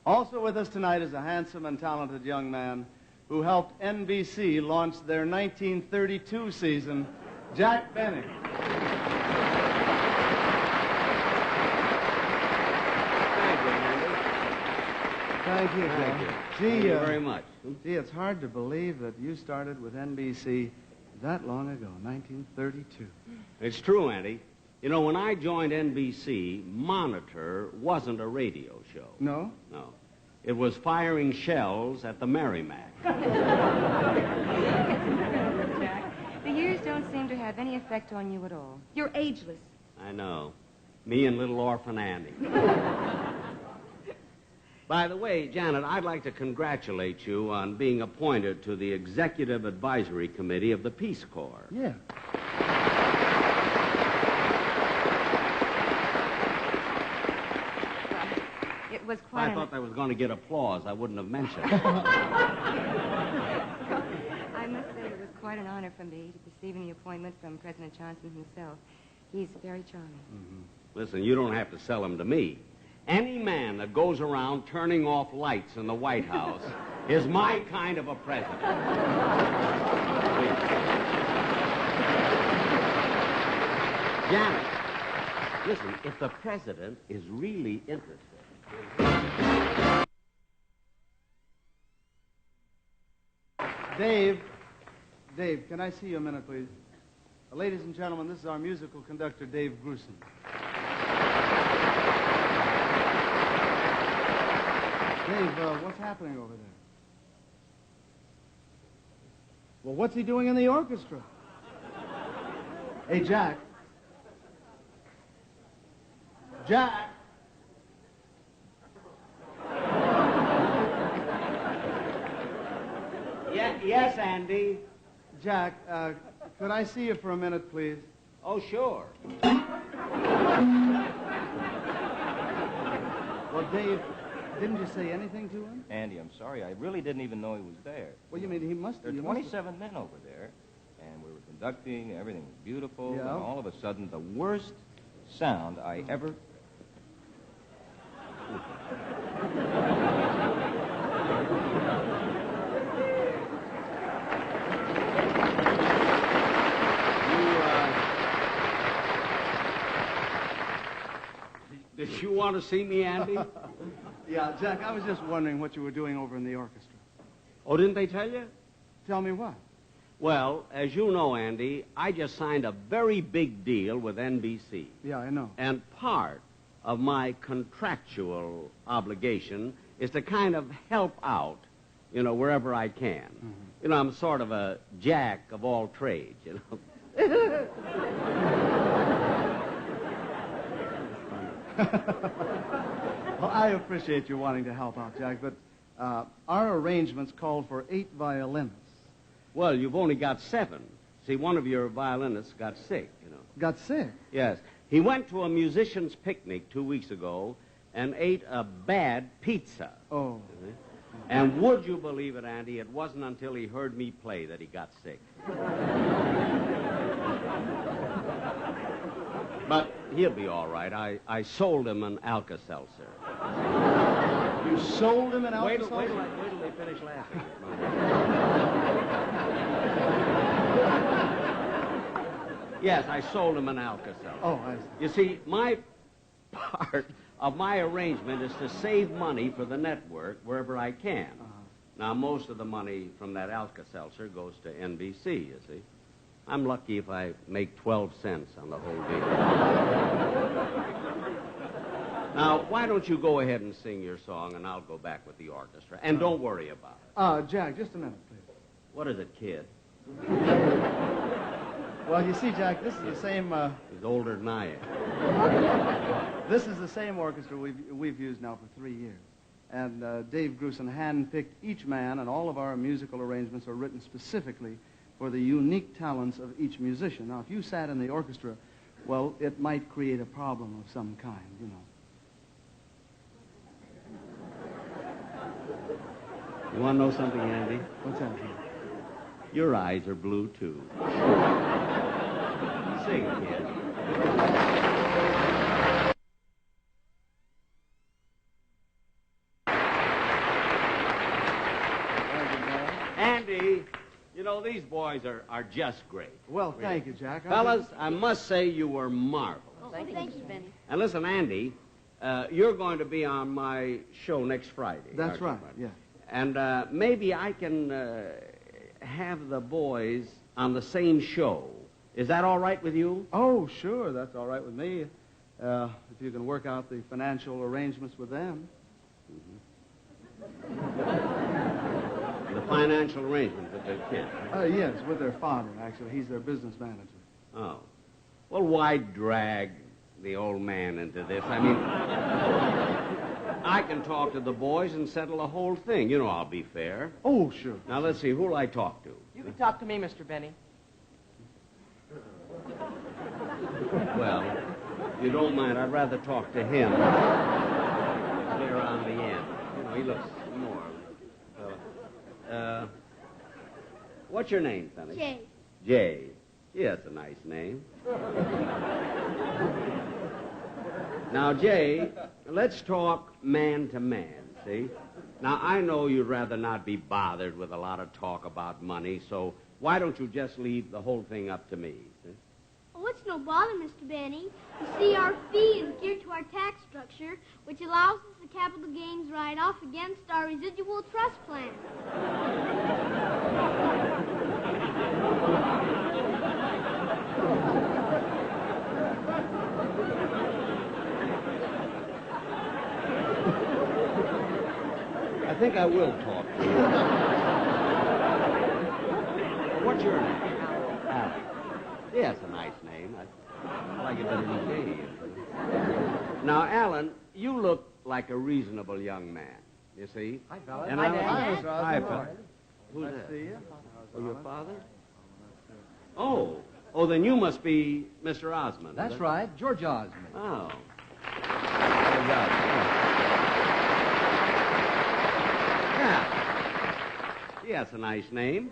Also with us tonight is a handsome and talented young man who helped NBC launch their 1932 season, Jack Benny. Thank you, Thank you. Gee, Thank you very much. Gee, it's hard to believe that you started with NBC that long ago, 1932. It's true, Andy. You know, when I joined NBC, Monitor wasn't a radio show. No? No. It was firing shells at the Merrimack. Jack, the years don't seem to have any effect on you at all. You're ageless. I know. Me and little orphan Andy. By the way, Janet, I'd like to congratulate you on being appointed to the Executive Advisory Committee of the Peace Corps. Yeah. It was quite I thought I was going to get applause. I wouldn't have mentioned it. I must say it was quite an honor for me to receiving the appointment from President Johnson himself. He's very charming. Mm-hmm. Listen, you don't have to sell him to me. Any man that goes around turning off lights in the White House is my kind of a president. Janet, listen, if the president is really interested... Dave, can I see you a minute, please? Ladies and gentlemen, this is our musical conductor, Dave Grusin. Dave, what's happening over there? Well, what's he doing in the orchestra? Hey, Jack. Jack! Yes, Andy. Jack, could I see you for a minute, please? Oh, sure. Well, Dave, didn't you say anything to him? Andy, I'm sorry. I really didn't even know he was there. Well, you mean he must... There are 27 men over there, and we were conducting. Everything was beautiful. Yeah. And all of a sudden, the worst sound I ever... Did you want to see me, Andy? Yeah, Jack, I was just wondering what you were doing over in the orchestra. Oh, didn't they tell you? Tell me what? Well, as you know, Andy, I just signed a very big deal with NBC. Yeah, I know. And part of my contractual obligation is to kind of help out, you know, wherever I can. Mm-hmm. You know, I'm sort of a jack of all trades, you know. Well, I appreciate you wanting to help out, Jack, but our arrangements call for 8 violinists. Well, you've only got 7. See, one of your violinists got sick, you know. Got sick? Yes. He went to a musician's picnic 2 weeks ago and ate a bad pizza. Oh. And would you believe it, Andy, it wasn't until he heard me play that he got sick. But he'll be all right. I sold him an Alka-Seltzer. You sold him an Alka-Seltzer? Wait till they finish laughing. Yes, I sold him an Alka-Seltzer. Oh, I see. You see, my part of my arrangement is to save money for the network wherever I can. Now, most of the money from that Alka-Seltzer goes to NBC, you see. I'm lucky if I make 12 cents on the whole deal. Now, why don't you go ahead and sing your song, and I'll go back with the orchestra. And don't worry about it. Jack, just a minute, please. What is it, kid? Well, you see, Jack, this is the same... He's older than I am. This is the same orchestra we've used now for 3 years. And Dave Grusin handpicked each man, and all of our musical arrangements are written specifically for the unique talents of each musician. Now, if you sat in the orchestra, well, it might create a problem of some kind, you know. You want to know something, Andy? What's that? Your eyes are blue, too. Sing, kid. Andy, you know, these boys are just great. Well, thank you, Jack. Fellas, I must say you were marvelous. Oh, thank you, Mr. Benny. And listen, Andy, you're going to be on my show next Friday. That's right, yeah. And maybe I can have the boys on the same show. Is that all right with you? Oh, sure, that's all right with me. If you can work out the financial arrangements with them. The financial arrangement with the kids. Yes, with their father, actually. He's their business manager. Oh. Well, why drag the old man into this? I mean, I can talk to the boys and settle the whole thing. You know I'll be fair. Oh, sure. Now, let's see. Who'll I talk to? You can talk to me, Mr. Benny. Well, if you don't mind, I'd rather talk to him. There on the end. You know, he looks more... what's your name, Sonny? Jay. Jay. Yeah, that's a nice name. Now, Jay, let's talk man to man, see? Now, I know you'd rather not be bothered with a lot of talk about money, so why don't you just leave the whole thing up to me, see? Oh, it's no bother, Mr. Benny. You see, our fee is geared to our tax structure, which allows us the capital gains write-off against our residual trust plan. I think I will talk to you. What's your name? Alan. Yeah, it's a nice name. I like it better than Dave. Now, Alan, you look like a reasonable young man, you see? Hi, fellas. And Hi, I- Dad. Hi, fellas. Who's Nice that? to see you. Oh, your father? Oh. Oh, then you must be Mr. Osmond. That's is it? right, George Osmond. Oh. George Osmond. Yeah. Yeah, it's a nice name.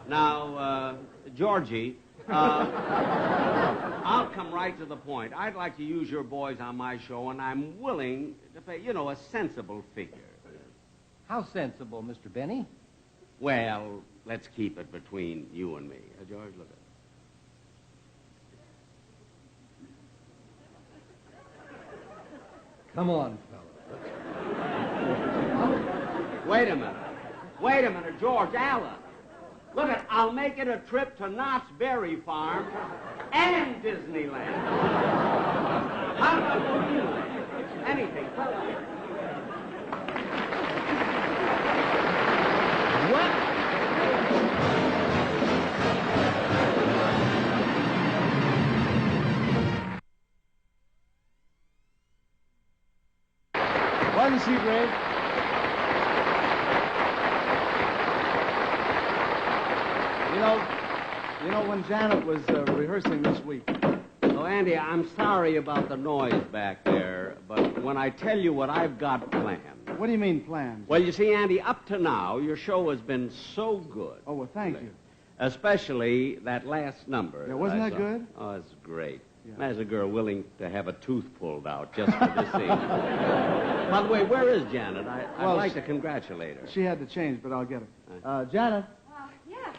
Now, Georgie, I'll come right to the point. I'd like to use your boys on my show, and I'm willing to pay, you know, a sensible figure. How sensible, Mr. Benny. Well, let's keep it between you and me. George, look at it. Come on, fellas. Wait a minute. Wait a minute, George Allen. Look at, I'll make it a trip to Knott's Berry Farm and Disneyland. How about Disneyland? Anything. What? Why the seat, Ray? You know, when Janet was rehearsing this week. Oh, Andy, I'm sorry about the noise back there, but when I tell you what I've got planned. What do you mean planned? Well, you see, Andy, up to now, your show has been so good. Oh, well, thank you. Especially that last number. Yeah, wasn't I that saw. good? Oh, it's great. Yeah. There's a girl willing to have a tooth pulled out just for this scene. By the way, where is Janet? I'd Well, like to congratulate her. She had to change, but I'll get her. Janet. Yeah.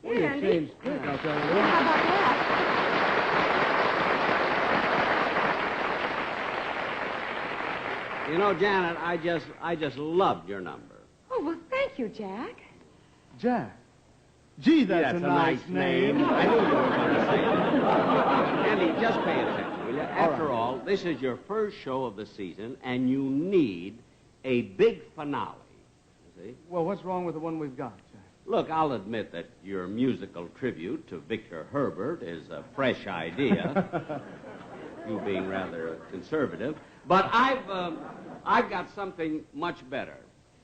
Well, Yeah, you Andy. changed quick, I'll tell you Yeah, that. how about that? You know, Janet, I just loved your number. Oh, well, thank you, Jack. Jack. Gee, that's Yeah, a nice name. I knew you were going to say that. Andy, just pay attention, will you? After all, this is your first show of the season, and you need a big finale. You see? Well, what's wrong with the one we've got, Jack? Look, I'll admit that your musical tribute to Victor Herbert is a fresh idea, you being rather conservative. But I've got something much better.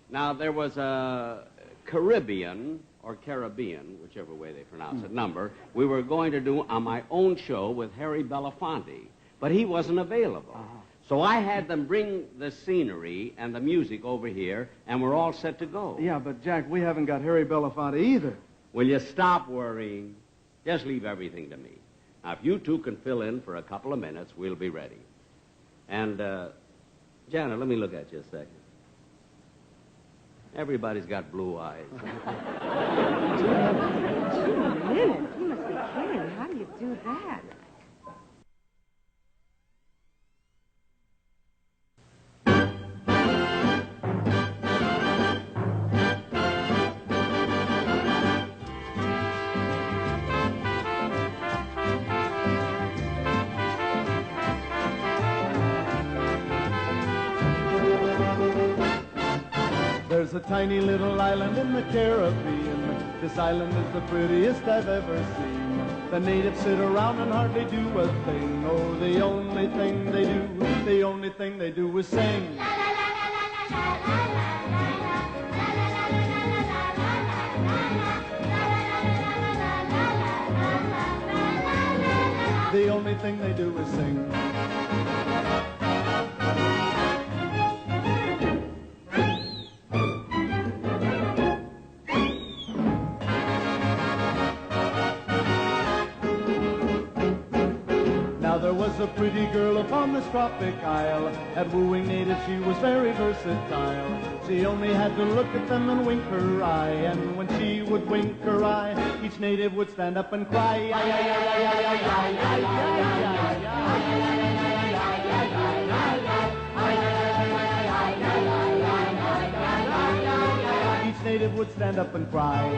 Now, there was a Caribbean, or Caribbean, whichever way they pronounce it, number, we were going to do on my own show with Harry Belafonte, but he wasn't available. So I had them bring the scenery and the music over here, and we're all set to go. Yeah, but, Jack, we haven't got Harry Belafonte either. Will you stop worrying? Just leave everything to me. Now, if you two can fill in for a couple of minutes, we'll be ready. And, Janet, let me look at you a second. Everybody's got blue eyes. 2 minutes? You must be kidding. How do you do that? There's a tiny little island in the Caribbean. This island is the prettiest I've ever seen. The natives sit around and hardly do a thing. Oh, the only thing they do is sing. The only thing they do is sing. There was a pretty girl upon this tropic isle. At wooing natives she was very versatile. She only had to look at them and wink her eye. And when she would wink her eye, each native would stand up and cry. Each native would stand up and cry.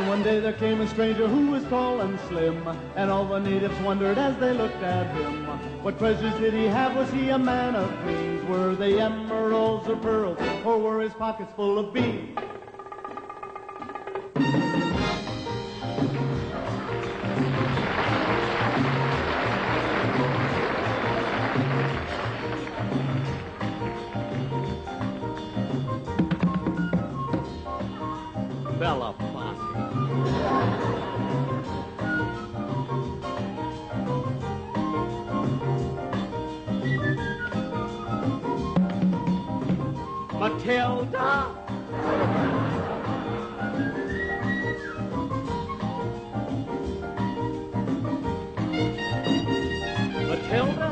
One day there came a stranger who was tall and slim, and all the natives wondered as they looked at him. What treasures did he have? Was he a man of means? Were they emeralds or pearls, or were his pockets full of beans? Bella. Matilda! Matilda?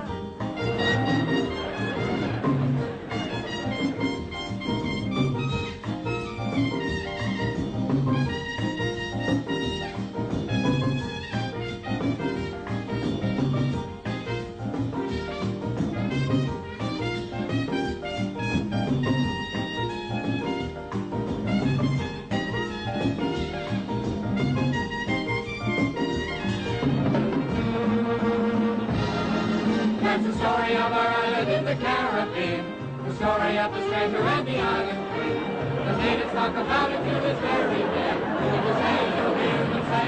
That's the story of our island in the Caribbean, the story of the stranger and the island queen. The natives talk about it till this very day. If you say, you'll hear them say,